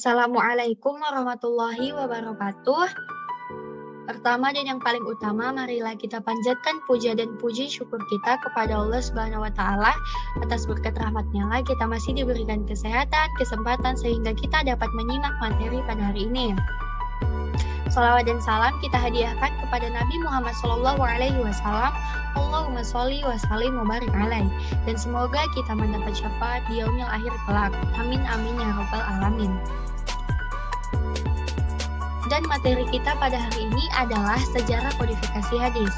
Assalamualaikum warahmatullahi wabarakatuh. Pertama dan yang paling utama, marilah kita panjatkan puja dan puji syukur kita kepada Allah Subhanahu wa Ta'ala. Atas berkat rahmat-Nya lah kita masih diberikan kesehatan, kesempatan sehingga kita dapat menyimak materi pada hari ini. Salawat dan salam kita hadiahkan kepada Nabi Muhammad SAW. Allahumma sholli wa sallim wa barik alaih. Dan semoga kita mendapat syafaat di yaumil akhir kelak. Amin amin ya rabbal alamin. Dan materi kita pada hari ini adalah sejarah kodifikasi hadis.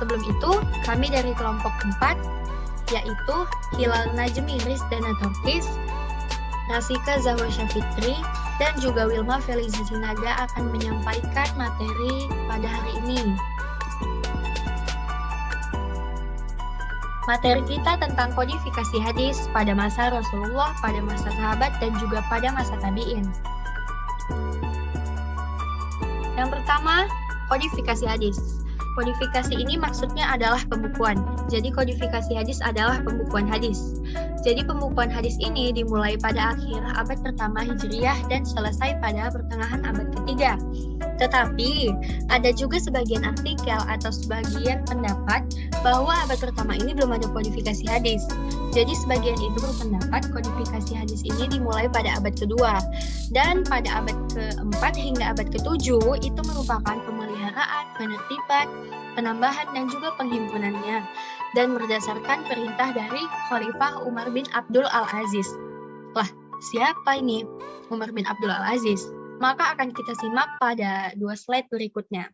Sebelum itu, kami dari kelompok 4, yaitu Hilal Najmi Rizdana Torkis, Rasika Zahwa Syafitri, dan juga Wilma Feliza Sinaga akan menyampaikan materi pada hari ini. Materi kita tentang kodifikasi hadis pada masa Rasulullah, pada masa sahabat, dan juga pada masa tabi'in. Yang pertama, kodifikasi hadis. Kodifikasi ini maksudnya adalah pembukuan. Jadi kodifikasi hadis adalah pembukuan hadis. Jadi pembukuan hadis ini dimulai pada akhir abad pertama Hijriyah dan selesai pada pertengahan abad ketiga. Tetapi ada juga sebagian artikel atau sebagian pendapat bahwa abad pertama ini belum ada kodifikasi hadis. Jadi sebagian itu berpendapat kodifikasi hadis ini dimulai pada abad kedua. Dan pada abad keempat hingga abad ketujuh itu merupakan pemeliharaan, penertiban, penambahan, dan juga penghimpunannya. Dan berdasarkan perintah dari Khalifah Umar bin Abdul Al-Aziz. Lah, siapa ini Umar bin Abdul Al-Aziz? Maka akan kita simak pada 2 slide berikutnya.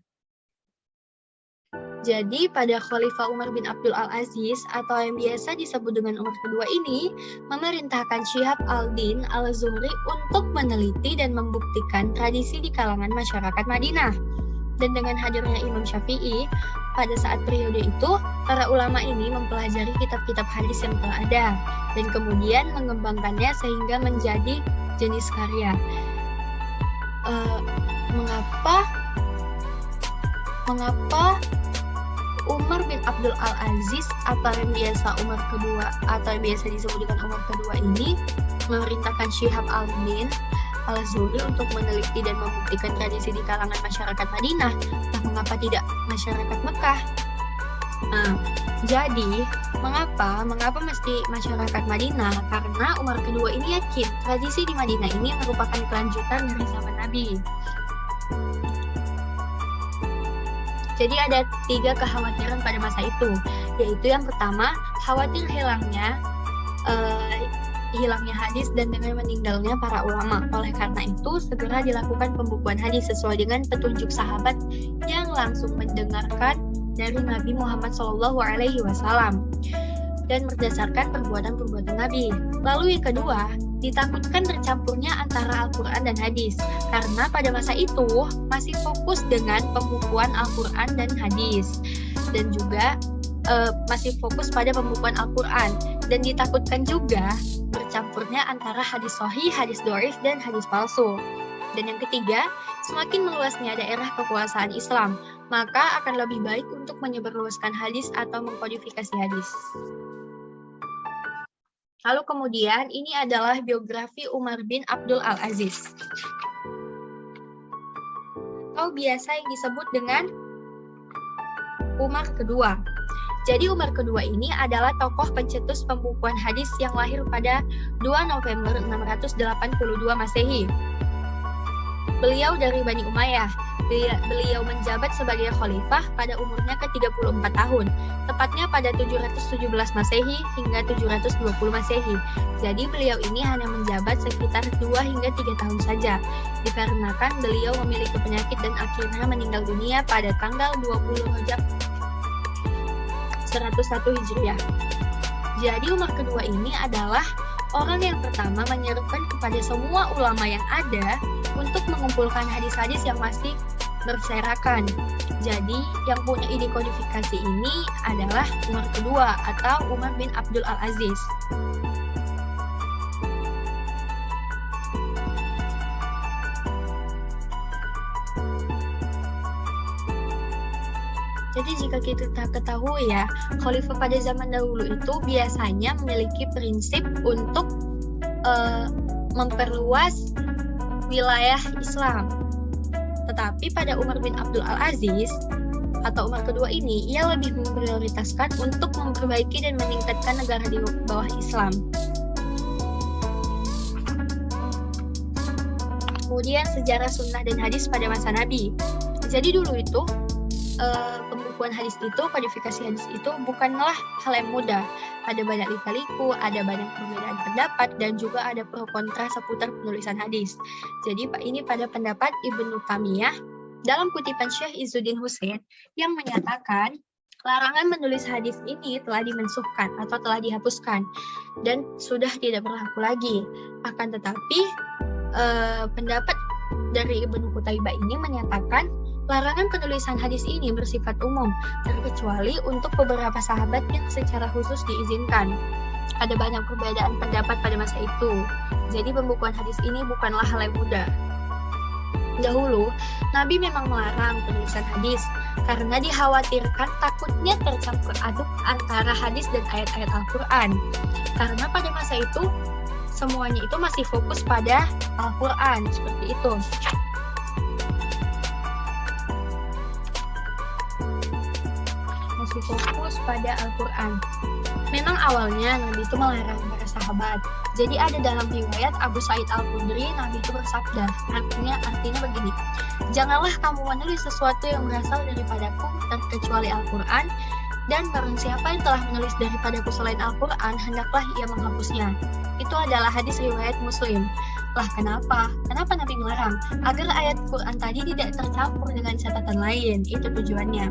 Jadi pada Khalifah Umar bin Abdul Al-Aziz atau yang biasa disebut dengan Umar kedua ini memerintahkan Syihab al-Din al-Zuhri untuk meneliti dan membuktikan tradisi di kalangan masyarakat Madinah. Dan dengan hadirnya Imam Syafi'i, pada saat periode itu, para ulama ini mempelajari kitab-kitab hadis yang telah ada, dan kemudian mengembangkannya sehingga menjadi jenis karya. Mengapa Umar bin Abdul Al-Aziz atau yang biasa Umar kedua atau yang biasa disebut dengan Umar kedua ini memerintahkan Syihab al-Din al-Zuhri untuk meneliti dan membuktikan tradisi di kalangan masyarakat Madinah? Nah, mengapa tidak masyarakat Mekah? Nah, jadi mengapa mesti masyarakat Madinah? Karena Umar kedua ini yakin tradisi di Madinah ini merupakan kelanjutan dari zaman Nabi. Jadi ada 3 kekhawatiran pada masa itu, yaitu yang pertama, khawatir hilangnya hadis dan dengan meninggalnya para ulama. Oleh karena itu, segera dilakukan pembukuan hadis sesuai dengan petunjuk sahabat yang langsung mendengarkan dari Nabi Muhammad SAW dan berdasarkan perbuatan-perbuatan Nabi. Lalu yang kedua, ditakutkan tercampurnya antara Al-Quran dan hadis, karena pada masa itu masih fokus dengan pembukuan Al-Quran dan hadis, dan juga masih fokus pada pembukuan Al-Quran, dan ditakutkan juga bercampurnya antara hadis sahih, hadis dhaif, dan hadis palsu. Dan yang ketiga, semakin meluasnya daerah kekuasaan Islam, maka akan lebih baik untuk menyebarluaskan hadis atau mengkodifikasi hadis. Lalu kemudian, ini adalah biografi Umar bin Abdul Al-Aziz, atau biasa yang disebut dengan Umar kedua. Jadi Umar kedua ini adalah tokoh pencetus pembukuan hadis yang lahir pada 2 November 682 Masehi. Beliau dari Bani Umayyah. Beliau menjabat sebagai khalifah pada umurnya ke-34 tahun, tepatnya pada 717 Masehi hingga 720 Masehi. Jadi beliau ini hanya menjabat sekitar 2 hingga 3 tahun saja, dikarenakan beliau memiliki penyakit dan akhirnya meninggal dunia pada tanggal 20 Rajab 101 Hijriah. Jadi Umar kedua ini adalah orang yang pertama menyerukan kepada semua ulama yang ada untuk mengumpulkan hadis-hadis yang masih berserakan. Jadi yang punya ide kodifikasi ini adalah Umar kedua atau Umar bin Abdul Al-Aziz. Jadi Jadi jika kita ketahui ya, khalifah pada zaman dahulu itu biasanya memiliki prinsip untuk memperluas wilayah Islam. Tetapi pada Umar bin Abdul Al-Aziz atau Umar kedua ini, ia lebih memprioritaskan untuk memperbaiki dan meningkatkan negara di bawah Islam. Kemudian sejarah sunnah dan hadis pada masa Nabi. Jadi dulu itu pembukuan hadis itu, kodifikasi hadis itu bukanlah hal yang mudah. Ada banyak lika-liku, ada banyak perbedaan pendapat, dan juga ada pro kontra seputar penulisan hadis. Jadi ini pada pendapat Ibnu Taimiyah dalam kutipan Syekh Izzuddin Husain yang menyatakan larangan menulis hadis ini telah dimensuhkan atau telah dihapuskan dan sudah tidak berlaku lagi. Akan tetapi pendapat dari Ibnu Qutaibah ini menyatakan larangan penulisan hadis ini bersifat umum, terkecuali untuk beberapa sahabat yang secara khusus diizinkan. Ada banyak perbedaan pendapat pada masa itu. Jadi pembukuan hadis ini bukanlah hal yang mudah. Dahulu, Nabi memang melarang penulisan hadis karena dikhawatirkan takutnya tercampur aduk antara hadis dan ayat-ayat Al-Quran. Karena pada masa itu, semuanya itu masih fokus pada Al-Quran, seperti itu. Masih fokus pada Al-Quran. Memang awalnya Nabi itu melarang para sahabat. Jadi ada dalam riwayat Abu Sa'id Al-Khudri, Nabi itu bersabda, artinya begini, janganlah kamu menulis sesuatu yang berasal daripadaku terkecuali Al-Quran, dan barang siapa yang telah menulis daripadaku selain Al-Quran, hendaklah ia menghapusnya. Itu adalah hadis riwayat Muslim. Lah kenapa? Kenapa Nabi melarang? Agar ayat Quran tadi tidak tercampur dengan catatan lain, itu tujuannya.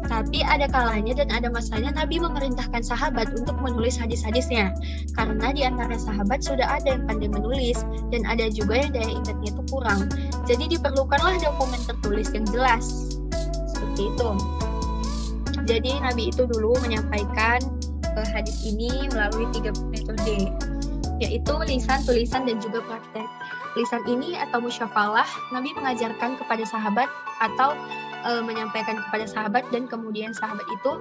Tapi ada kalanya dan ada masanya Nabi memerintahkan sahabat untuk menulis hadis-hadisnya. Karena di antara sahabat sudah ada yang pandai menulis dan ada juga yang daya ingatnya itu kurang. Jadi diperlukanlah dokumen tertulis yang jelas. Seperti itu. Jadi Nabi itu dulu menyampaikan hadis ini melalui 3 metode, yaitu lisan, tulisan, dan juga praktek. Lisan ini atau musyafalah, Nabi mengajarkan kepada sahabat atau menyampaikan kepada sahabat, dan kemudian sahabat itu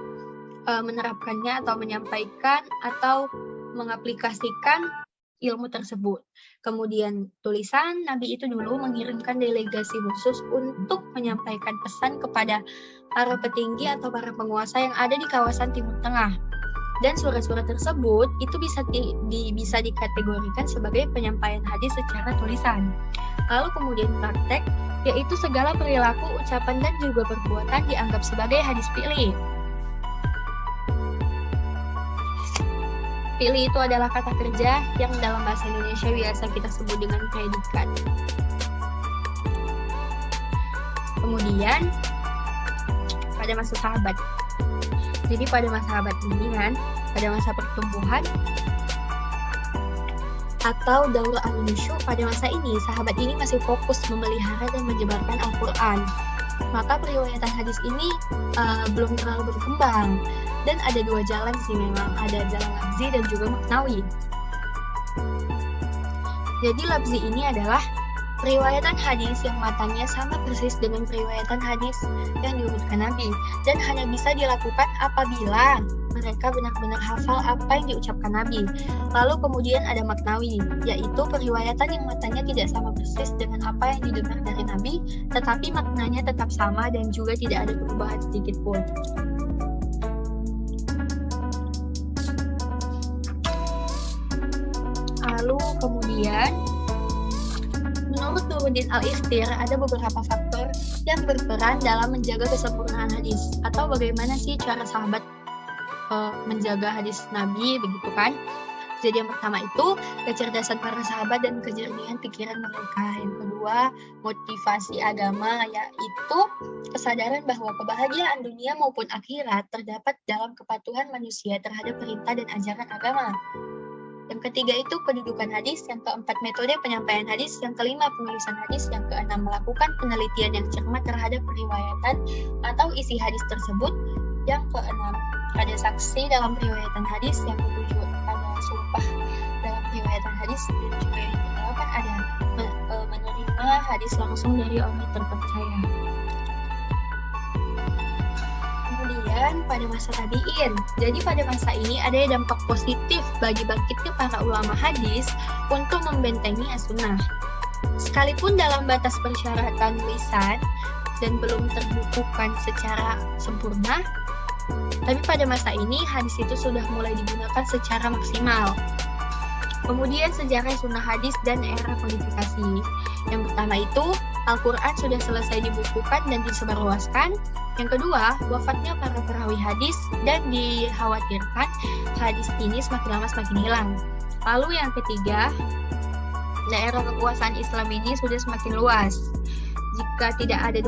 menerapkannya atau menyampaikan atau mengaplikasikan ilmu tersebut. Kemudian tulisan, Nabi itu dulu mengirimkan delegasi khusus untuk menyampaikan pesan kepada para petinggi atau para penguasa yang ada di kawasan Timur Tengah. Dan surat-surat tersebut itu bisa dikategorikan sebagai penyampaian hadis secara tulisan. Lalu kemudian praktek, yaitu segala perilaku, ucapan, dan juga perbuatan dianggap sebagai hadis fi'li. Fi'li itu adalah kata kerja yang dalam bahasa Indonesia biasa kita sebut dengan predikat. Kemudian pada masa sahabat. Jadi pada masa sahabat ini kan, pada masa pertumbuhan atau daur al-nusyuh, pada masa ini sahabat ini masih fokus memelihara dan menyebarkan Al-Quran. Maka periwayatan hadis ini belum terlalu berkembang, dan ada 2 jalan sih memang, ada jalan lafzi dan juga maknawi. Jadi lafzi ini adalah periwayatan hadis yang matanya sama persis dengan periwayatan hadis yang diurutkan Nabi, dan hanya bisa dilakukan apabila mereka benar-benar hafal apa yang diucapkan Nabi. Lalu kemudian ada maknawi, yaitu periwayatan yang matanya tidak sama persis dengan apa yang didengar dari Nabi, tetapi maknanya tetap sama dan juga tidak ada perubahan sedikit pun. Lalu kemudian menurut Nuruddin Al-Iftir, ada beberapa faktor yang berperan dalam menjaga kesempurnaan hadis, atau bagaimana sih cara sahabat menjaga hadis Nabi, begitu kan? Jadi yang pertama itu kecerdasan para sahabat dan kejernihan pikiran mereka. Yang kedua, motivasi agama, yaitu kesadaran bahwa kebahagiaan dunia maupun akhirat terdapat dalam kepatuhan manusia terhadap perintah dan ajaran agama. Yang ketiga itu kedudukan hadis, yang keempat metode penyampaian hadis, yang kelima penulisan hadis, yang keenam melakukan penelitian yang cermat terhadap periwayatan atau isi hadis tersebut, yang keenam ada saksi dalam periwayatan hadis, yang ketujuh ada sumpah dalam periwayatan hadis, dan juga yang kedelapan ada menerima hadis langsung dari orang terpercaya. Kemudian pada masa tabi'in. Jadi pada masa ini ada dampak positif bagi bangkitnya para ulama hadis untuk membentengi as-sunnah. Sekalipun dalam batas persyaratan lisan dan belum terbukukan secara sempurna, tapi pada masa ini hadis itu sudah mulai digunakan secara maksimal. Kemudian sejarah sunnah hadis dan era kodifikasi. Yang pertama itu, Al-Quran sudah selesai dibukukan dan disebarluaskan. Yang kedua, wafatnya para perawi hadis dan dikhawatirkan hadis ini semakin lama semakin hilang. Lalu yang ketiga, daerah kekuasaan Islam ini sudah semakin luas. Jika tidak ada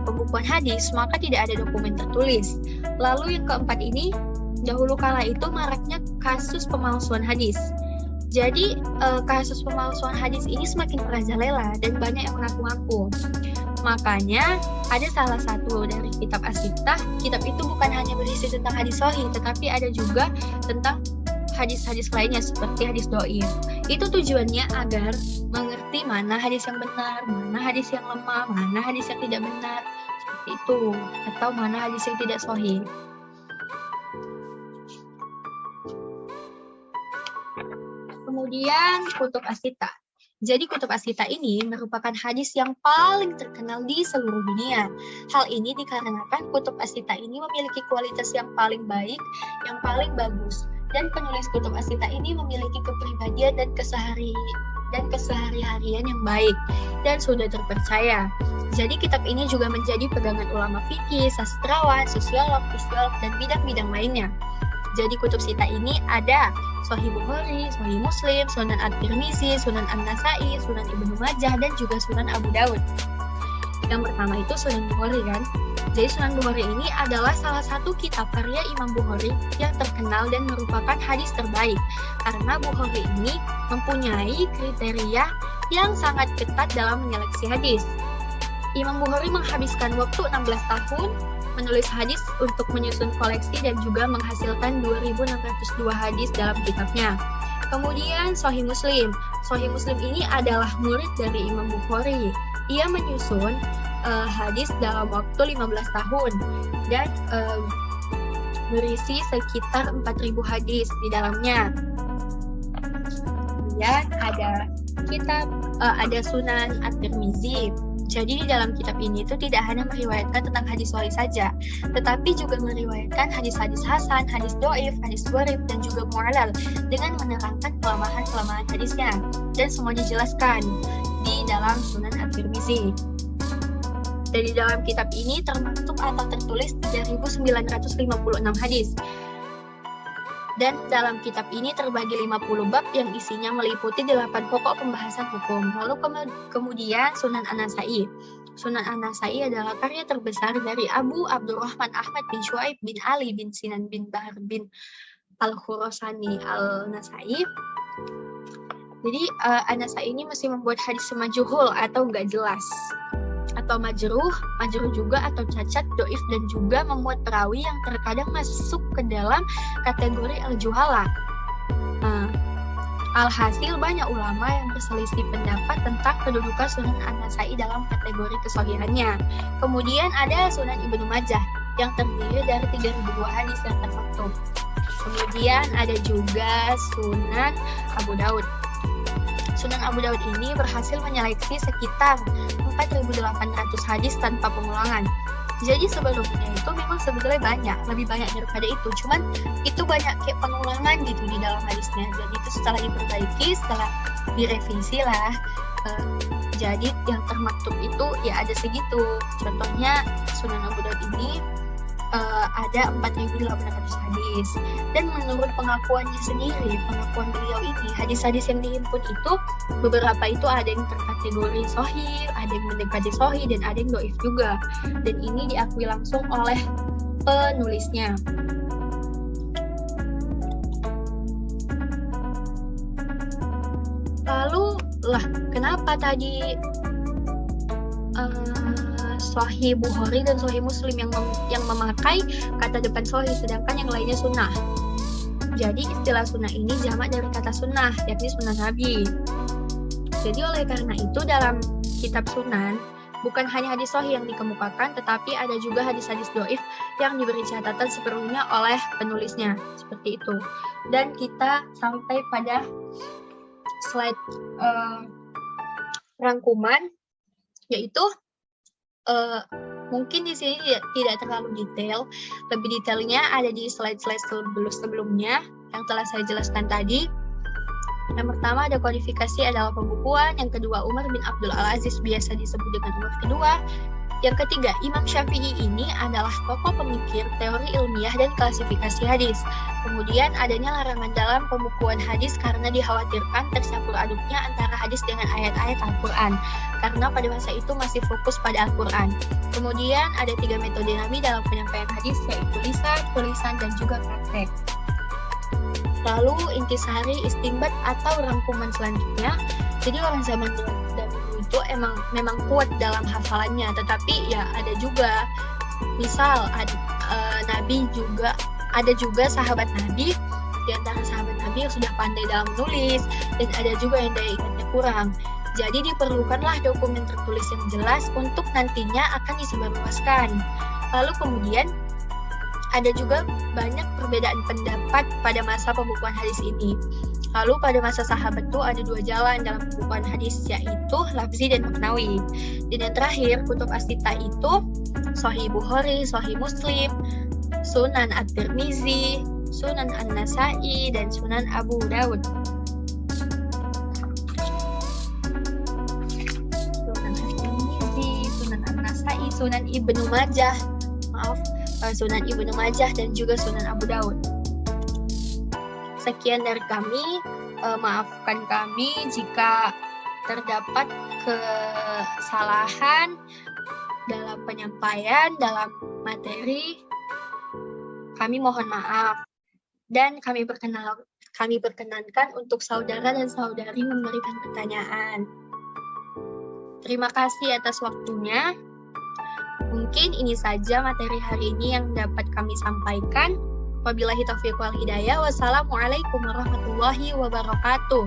pembukuan hadis, maka tidak ada dokumen tertulis. Lalu yang keempat ini, dahulu kala itu maraknya kasus pemalsuan hadis. Jadi kasus pemalsuan hadis ini semakin merajalela dan banyak yang mengaku-ngaku. Makanya ada salah satu dari kitab As-Sittah. Kitab itu bukan hanya berisi tentang hadis sahih, tetapi ada juga tentang hadis-hadis lainnya seperti hadis dhaif. Itu tujuannya agar mengerti mana hadis yang benar, mana hadis yang lemah, mana hadis yang tidak benar, seperti itu, atau mana hadis yang tidak sahih. Kemudian kutub As-Sittah. Jadi kutub As-Sittah ini merupakan hadis yang paling terkenal di seluruh dunia. Hal ini dikarenakan kutub As-Sittah ini memiliki kualitas yang paling baik, yang paling bagus. Dan penulis kutub As-Sittah ini memiliki kepribadian dan kesehari-harian yang baik dan sudah terpercaya. Jadi kitab ini juga menjadi pegangan ulama fikih, sastrawan, sosiolog, dan bidang-bidang lainnya. Jadi kutub Sittah ini ada Sahih Bukhari, Sahih Muslim, Sunan At-Tirmizi, Sunan An-Nasai, Sunan Ibnu Majah, dan juga Sunan Abu Daud. Yang pertama itu Sunan Bukhari kan. Jadi Sunan Bukhari ini adalah salah satu kitab karya Imam Bukhari yang terkenal dan merupakan hadis terbaik. Karena Bukhari ini mempunyai kriteria yang sangat ketat dalam menyeleksi hadis. Imam Bukhari menghabiskan waktu 16 tahun menulis hadis untuk menyusun koleksi dan juga menghasilkan 2.602 hadis dalam kitabnya. Kemudian Sahih Muslim. Sahih Muslim ini adalah murid dari Imam Bukhari. Ia menyusun hadis dalam waktu 15 tahun dan berisi sekitar 4.000 hadis di dalamnya. Kemudian ada Sunan At-Tirmizi. Jadi di dalam kitab ini itu tidak hanya meriwayatkan tentang hadis sahih saja, tetapi juga meriwayatkan hadis-hadis hasan, hadis dhaif, hadis gharib, dan juga mu'allal dengan menerangkan kelemahan-kelemahan hadisnya. Dan semuanya dijelaskan di dalam Sunan At-Tirmizi. Dan di dalam kitab ini termasuk atau tertulis 3.956 hadis. Dan dalam kitab ini terbagi 50 bab yang isinya meliputi 8 pokok pembahasan hukum. Lalu kemudian Sunan An-Nasai. Sunan An-Nasai adalah karya terbesar dari Abu Abdurrahman Ahmad bin Shu'aib bin Ali bin Sinan bin Bahar bin Al-Khurasani Al-Nasai. Jadi An-Nasai ini mesti membuat hadis majhul atau nggak jelas, atau majruh juga, atau cacat, doif, dan juga memuat perawi yang terkadang masuk ke dalam kategori al-juhala. Alhasil banyak ulama yang berselisih pendapat tentang kedudukan Sunan An-Nasai dalam kategori kesahihannya. Kemudian ada Sunan Ibnu Majah yang terdiri dari 3.002 hadis yang termaktub. Kemudian ada juga Sunan Abu Daud. Sunan Abu Daud ini berhasil menyeleksi sekitar 4.800 hadis tanpa pengulangan. Jadi sebelumnya itu memang sebetulnya lebih banyak daripada itu. Cuman itu banyak kayak pengulangan gitu di dalam hadisnya. Jadi itu setelah diperbaiki, setelah direvisi lah. Jadi yang termaktub itu ya ada segitu. Contohnya Sunan Abu Daud ini ada 4.800 hadis. Dan menurut pengakuannya sendiri, pengakuan beliau ini, hadis-hadis yang dihimpun itu beberapa itu ada yang terkategori sahih, ada yang mendekati sahih, dan ada yang dhaif juga. Dan ini diakui langsung oleh penulisnya. Lalu kenapa tadi Sahih Bukhari dan Sahih Muslim yang memakai kata depan sahih, sedangkan yang lainnya sunnah? Jadi istilah sunnah ini jamak dari kata sunnah, yakni sunnah Nabi. Jadi oleh karena itu dalam kitab sunan bukan hanya hadis sahih yang dikemukakan, tetapi ada juga hadis-hadis dhaif yang diberi catatan sepenuhnya oleh penulisnya, seperti itu. Dan kita sampai pada slide rangkuman, yaitu mungkin di sini tidak terlalu detail. Lebih detailnya ada di slide-slide sebelumnya yang telah saya jelaskan tadi. Yang pertama ada kodifikasi adalah pembukuan, yang kedua Umar bin Abdul Al-Aziz biasa disebut dengan Umar kedua. Yang ketiga, Imam Syafi'i ini adalah tokoh pemikir teori ilmiah dan klasifikasi hadis. Kemudian adanya larangan dalam pembukuan hadis karena dikhawatirkan tercampur aduknya antara hadis dengan ayat-ayat Al-Quran, karena pada masa itu masih fokus pada Al-Quran. Kemudian ada 3 metode Nabi dalam penyampaian hadis, yaitu lisan, tulisan, dan juga praktek. Lalu intisari, istinbat atau rangkuman selanjutnya. Jadi orang zaman dahulu itu memang kuat dalam hafalannya, tetapi ya ada juga, misal Nabi juga ada juga sahabat Nabi, di antara sahabat Nabi yang sudah pandai dalam menulis, dan ada juga yang daya ingatnya kurang. Jadi diperlukanlah dokumen tertulis yang jelas untuk nantinya akan disebarluaskan. Lalu kemudian ada juga banyak perbedaan pendapat pada masa pembukuan hadis ini. Lalu pada masa sahabat itu ada 2 jalan dalam pembukuan hadis, yaitu lafzi dan maknawi. Dan yang terakhir, kutub as-sittah itu Sahih Bukhari, Sahih Muslim, Sunan At-Tirmizi, Sunan An-Nasa'i, dan Sunan Abu Dawud. Sunan At-Tirmizi, Sunan An-Nasa'i, Sunan Ibnu Majah, Sunan Ibnu Majah, dan juga Sunan Abu Dawud. Sekian dari kami, maafkan kami jika terdapat kesalahan dalam penyampaian, dalam materi. Kami mohon maaf, dan kami perkenankan untuk saudara dan saudari memberikan pertanyaan. Terima kasih atas waktunya. Mungkin ini saja materi hari ini yang dapat kami sampaikan. Wabillahi taufiq wal hidayah. Wassalamualaikum warahmatullahi wabarakatuh.